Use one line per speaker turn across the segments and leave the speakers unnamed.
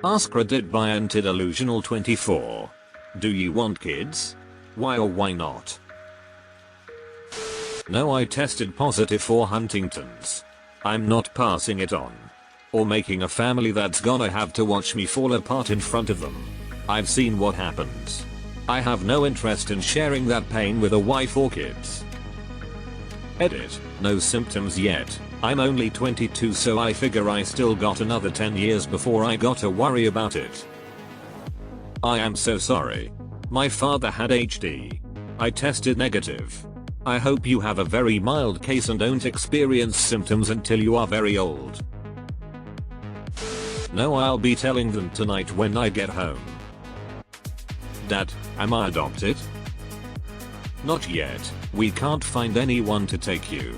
AskReddit by Antedilusional24. Do you want kids? Why or why not? No, I tested positive for Huntington's. I'm not passing it on. Or making a family that's gonna have to watch me fall apart in front of them. I've seen what happens. I have no interest in sharing that pain with a wife or kids. Edit. No symptoms yet. I'm only 22, so I figure I still got another 10 years before I gotta worry about it. I am so sorry. My father had HD. I tested negative. I hope you have a very mild case and don't experience symptoms until you are very old. No, I'll be telling them tonight when I get home. Dad, am I adopted? Not yet. We can't find anyone to take you.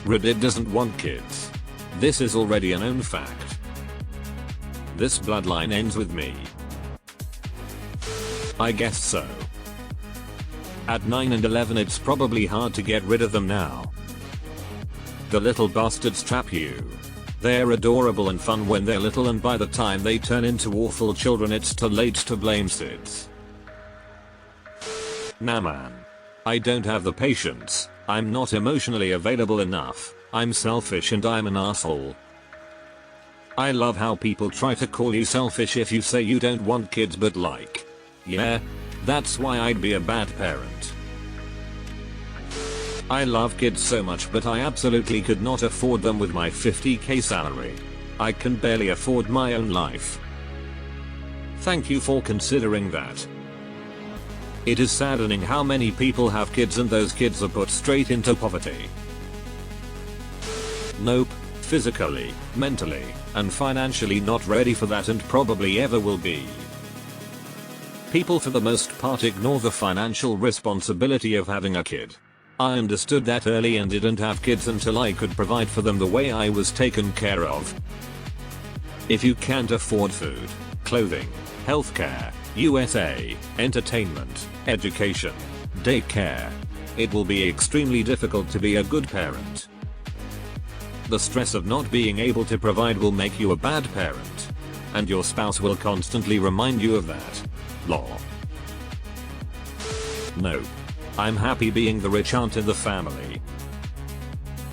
Reddit doesn't want kids. This is already a known fact. This bloodline ends with me. I guess so. At 9 and 11 it's probably hard to get rid of them now. The little bastards trap you. They're adorable and fun when they're little, and by the time they turn into awful children it's too late to blame SIDS. Nah man. I don't have the patience. I'm not emotionally available enough. I'm selfish and I'm an asshole. I love how people try to call you selfish if you say you don't want kids, but like, yeah, that's why I'd be a bad parent. I love kids so much, but I absolutely could not afford them with my 50k salary. I can barely afford my own life. Thank you for considering that. It is saddening how many people have kids and those kids are put straight into poverty. Nope, physically, mentally, and financially not ready for that, and probably ever will be. People for the most part ignore the financial responsibility of having a kid. I understood that early and didn't have kids until I could provide for them the way I was taken care of. If you can't afford food, clothing, healthcare, USA, entertainment, education, daycare, it will be extremely difficult to be a good parent. The stress of not being able to provide will make you a bad parent. And your spouse will constantly remind you of that. Lol. No. I'm happy being the rich aunt in the family.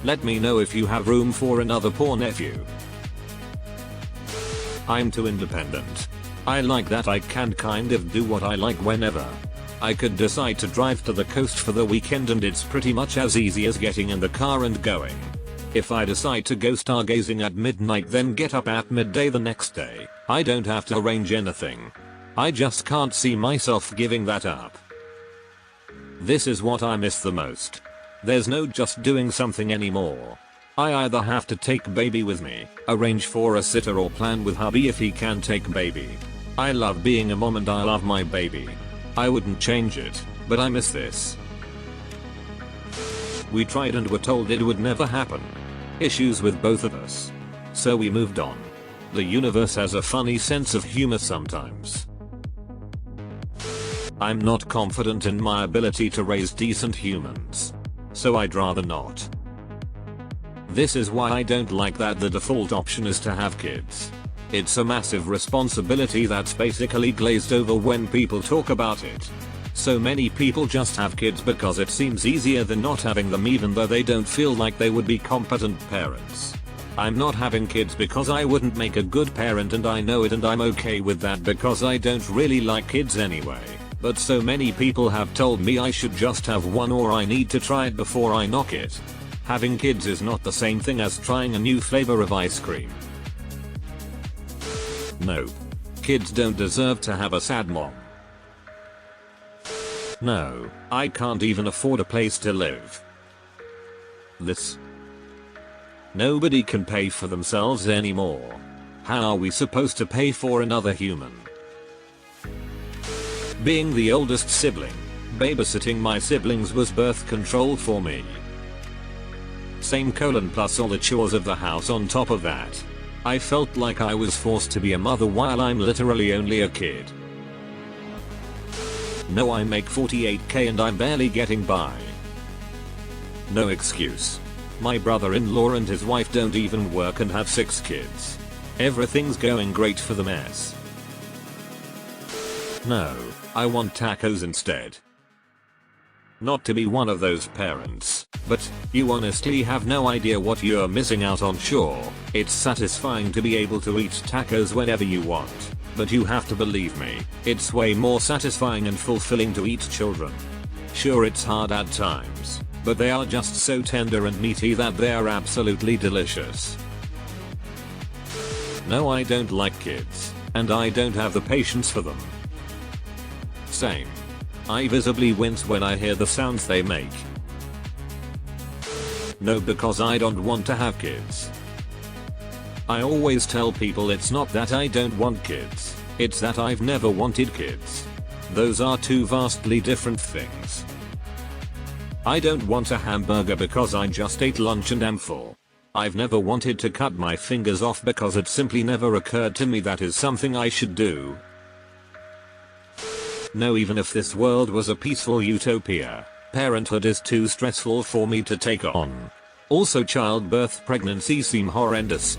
Let me know if you have room for another poor nephew. I'm too independent. I like that I can kind of do what I like whenever. I could decide to drive to the coast for the weekend and it's pretty much as easy as getting in the car and going. If I decide to go stargazing at midnight then get up at midday the next day, I don't have to arrange anything. I just can't see myself giving that up. This is what I miss the most. There's no just doing something anymore. I either have to take baby with me, arrange for a sitter, or plan with hubby if he can take baby. I love being a mom and I love my baby. I wouldn't change it, but I miss this. We tried and were told it would never happen. Issues with both of us. So we moved on. The universe has a funny sense of humor sometimes. I'm not confident in my ability to raise decent humans. So I'd rather not. This is why I don't like that the default option is to have kids. It's a massive responsibility that's basically glazed over when people talk about it. So many people just have kids because it seems easier than not having them, even though they don't feel like they would be competent parents. I'm not having kids because I wouldn't make a good parent and I know it, and I'm okay with that because I don't really like kids anyway. But so many people have told me I should just have one, or I need to try it before I knock it. Having kids is not the same thing as trying a new flavor of ice cream. No. Kids don't deserve to have a sad mom. No, I can't even afford a place to live. This. Nobody can pay for themselves anymore. How are we supposed to pay for another human? Being the oldest sibling, babysitting my siblings was birth control for me. Same colon plus all the chores of the house on top of that. I felt like I was forced to be a mother while I'm literally only a kid. No, I make 48k and I'm barely getting by. No excuse. My brother-in-law and his wife don't even work and have 6 kids. Everything's going great for the mess. No, I want tacos instead. Not to be one of those parents, but you honestly have no idea what you're missing out on. Sure, it's satisfying to be able to eat tacos whenever you want, but you have to believe me, it's way more satisfying and fulfilling to eat children. Sure, it's hard at times, but they are just so tender and meaty that they are absolutely delicious. No, I don't like kids, and I don't have the patience for them. Same. I visibly wince when I hear the sounds they make. No, because I don't want to have kids. I always tell people it's not that I don't want kids, it's that I've never wanted kids. Those are two vastly different things. I don't want a hamburger because I just ate lunch and am full. I've never wanted to cut my fingers off because it simply never occurred to me that is something I should do. No, even if this world was a peaceful utopia, parenthood is too stressful for me to take on. Also, childbirth pregnancies seem horrendous.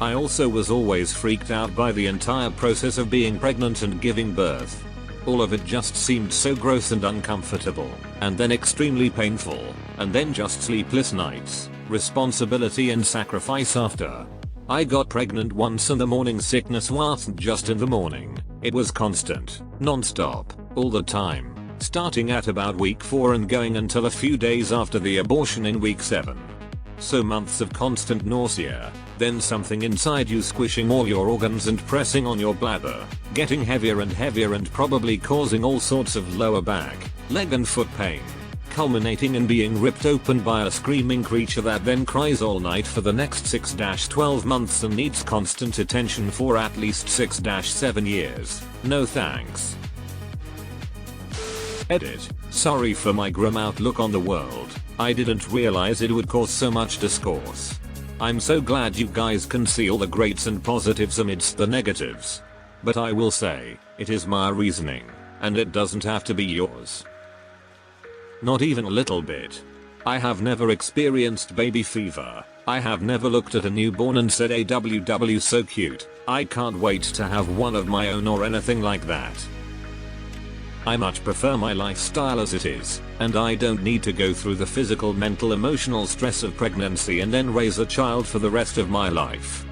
I also was always freaked out by the entire process of being pregnant and giving birth. All of it just seemed so gross and uncomfortable, and then extremely painful, and then just sleepless nights, responsibility and sacrifice after. I got pregnant once and the morning sickness wasn't just in the morning, it was constant, non-stop, all the time, starting at about week 4 and going until a few days after the abortion in week 7. So months of constant nausea, then something inside you squishing all your organs and pressing on your bladder, getting heavier and heavier and probably causing all sorts of lower back, leg and foot pain, culminating in being ripped open by a screaming creature that then cries all night for the next 6-12 months and needs constant attention for at least 6-7 years. No thanks. Edit. Sorry for my grim outlook on the world. I didn't realize it would cause so much discourse. I'm so glad you guys can see all the greats and positives amidst the negatives. But I will say, it is my reasoning, and it doesn't have to be yours. Not even a little bit. I have never experienced baby fever. I have never looked at a newborn and said AWW so cute, I can't wait to have one of my own or anything like that. I much prefer my lifestyle as it is, and I don't need to go through the physical, mental, emotional stress of pregnancy and then raise a child for the rest of my life.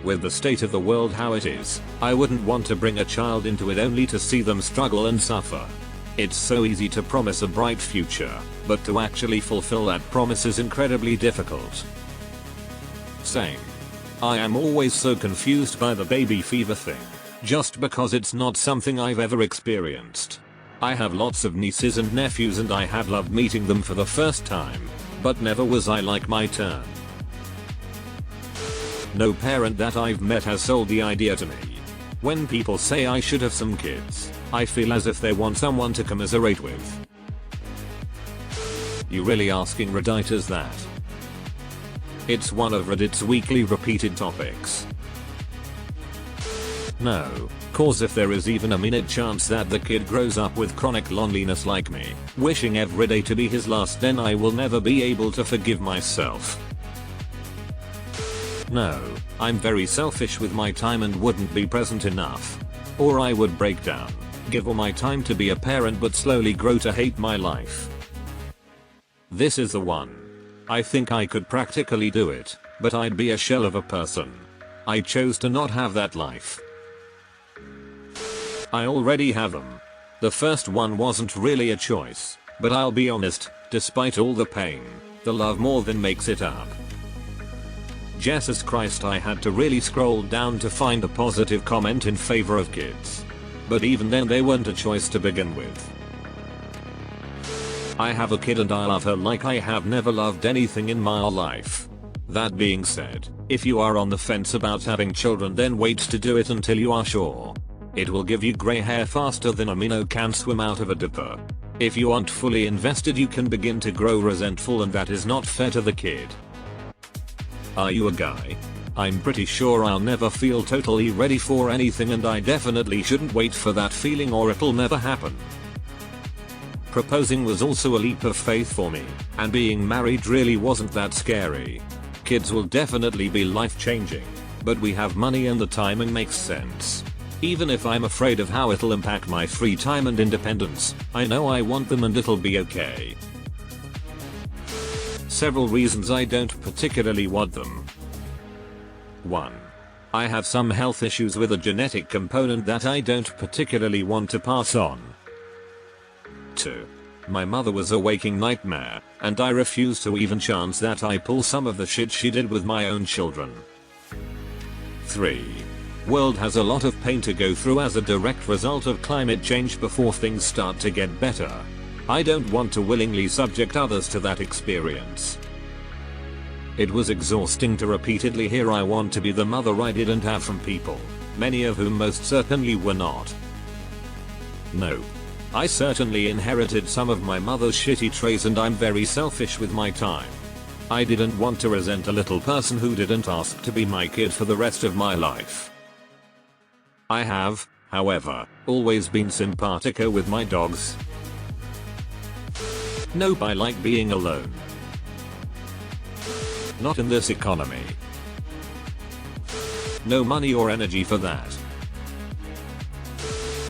With the state of the world how it is, I wouldn't want to bring a child into it only to see them struggle and suffer. It's so easy to promise a bright future, but to actually fulfill that promise is incredibly difficult. Same. I am always so confused by the baby fever thing, just because it's not something I've ever experienced. I have lots of nieces and nephews and I have loved meeting them for the first time, but never was I like my turn. No parent that I've met has sold the idea to me. When people say I should have some kids, I feel as if they want someone to commiserate with. You really asking Redditors that? It's one of Reddit's weekly repeated topics. No, cause if there is even a minute chance that the kid grows up with chronic loneliness like me, wishing every day to be his last, then I will never be able to forgive myself. No, I'm very selfish with my time and wouldn't be present enough. Or I would break down, give all my time to be a parent but slowly grow to hate my life. This is the one. I think I could practically do it, but I'd be a shell of a person. I chose to not have that life. I already have them. The first one wasn't really a choice, but I'll be honest, despite all the pain, the love more than makes it up. Jesus Christ, I had to really scroll down to find a positive comment in favor of kids. But even then they weren't a choice to begin with. I have a kid and I love her like I have never loved anything in my life. That being said, if you are on the fence about having children, then wait to do it until you are sure. It will give you grey hair faster than a minnow can swim out of a dipper. If you aren't fully invested, you can begin to grow resentful, and that is not fair to the kid. Are you a guy? I'm pretty sure I'll never feel totally ready for anything, and I definitely shouldn't wait for that feeling or it'll never happen. Proposing was also a leap of faith for me, and being married really wasn't that scary. kids will definitely be life changing, but we have money and the timing makes sense. Even if I'm afraid of how it'll impact my free time and independence, I know I want them and it'll be okay. Several reasons I don't particularly want them. 1. I have some health issues with a genetic component that I don't particularly want to pass on. 2. My mother was a waking nightmare, and I refuse to even chance that I pull some of the shit she did with my own children. 3. World has a lot of pain to go through as a direct result of climate change before things start to get better. I don't want to willingly subject others to that experience. It was exhausting to repeatedly hear I want to be the mother I didn't have from people, many of whom most certainly were not. No. I certainly inherited some of my mother's shitty traits and I'm very selfish with my time. I didn't want to resent a little person who didn't ask to be my kid for the rest of my life. I have, however, always been simpatico with my dogs. Nope, I like being alone. Not in this economy. No money or energy for that.